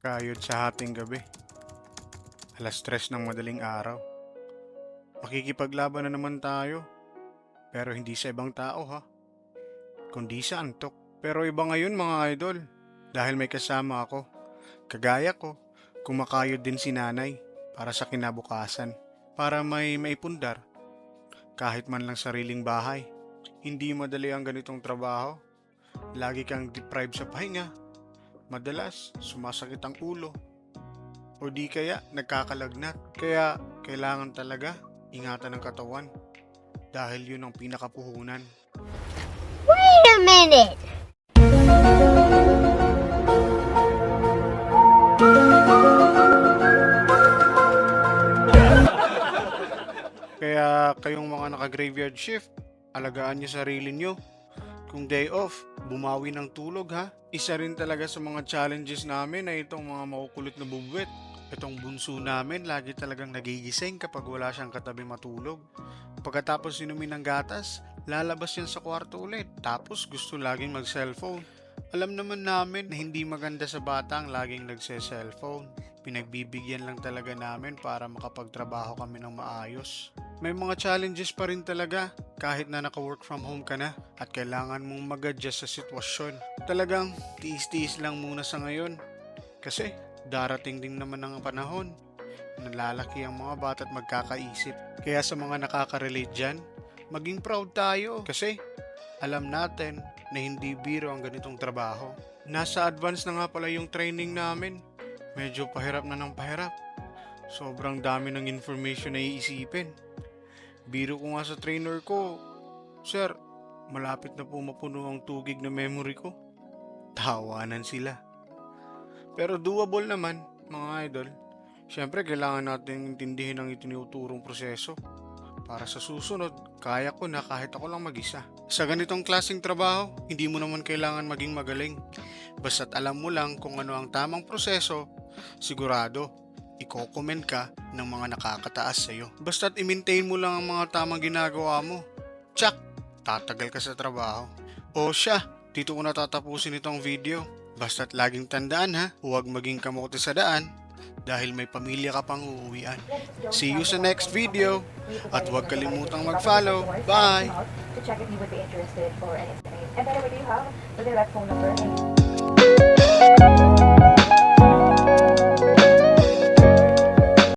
Kayod sa hating gabi, 3:00 ng madaling araw. Makikipaglaban na naman tayo, pero hindi sa ibang tao ha, kundi sa antok. Pero iba ngayon mga idol, dahil may kasama ako, kagaya ko, kumakayod din si nanay para sa kinabukasan, para may maipundar, kahit man lang sariling bahay. Hindi madali ang ganitong trabaho, lagi kang deprived sa pahinga, madalas sumasakit ang ulo, o di kaya nagkakalagnat. Kaya kailangan talaga ingatan ng katawan dahil yun ang pinakapuhunan. Wait a minute! Kaya kayong mga naka-graveyard shift, alagaan niyo sarili niyo. Kung day off, bumawi ng tulog ha. Isa rin talaga sa mga challenges namin ay itong mga makukulit na bubwet. Itong bunso namin lagi talagang nagigising kapag wala siyang katabi matulog. Pagkatapos inumin ng gatas, lalabas yan sa kwarto ulit. Tapos gusto laging mag-cellphone. Alam naman namin na hindi maganda sa bata ang laging nagse-cellphone. Pinagbibigyan lang talaga namin para makapagtrabaho kami ng maayos. May mga challenges pa rin talaga kahit na naka-work from home ka na at kailangan mong mag-adjust sa sitwasyon. Talagang tiis-tiis lang muna sa ngayon. Kasi darating din naman ang panahon na lalaki ang mga bata at magkakaisip. Kaya sa mga nakaka-relate dyan, maging proud tayo kasi alam natin na hindi biro ang ganitong trabaho. Nasa advance na nga pala yung training namin. Medyo pahirap na ng pahirap. Sobrang dami ng information na iisipin. Biro ko nga sa trainer ko, "Sir, malapit na po mapuno ang 2 gig na memory ko." Tawanan sila. Pero doable naman, mga idol. Siyempre, kailangan natin intindihin ang itinuturong proseso. Para sa susunod, kaya ko na kahit ako lang mag-isa. Sa ganitong klaseng trabaho, hindi mo naman kailangan maging magaling. Basta't alam mo lang kung ano ang tamang proseso, sigurado, i-comment ka ng mga nakakataas sa'yo. Basta't i-maintain mo lang ang mga tamang ginagawa mo. Tsak, tatagal ka sa trabaho. O siya, dito ko natatapusin itong video. Basta't laging tandaan ha, huwag maging kamote sa daan dahil may pamilya ka pang uuwian. See you sa next video at huwag kalimutang mag-follow. Bye! To check if you would be interested for anything. And by the way, do you have the direct phone number?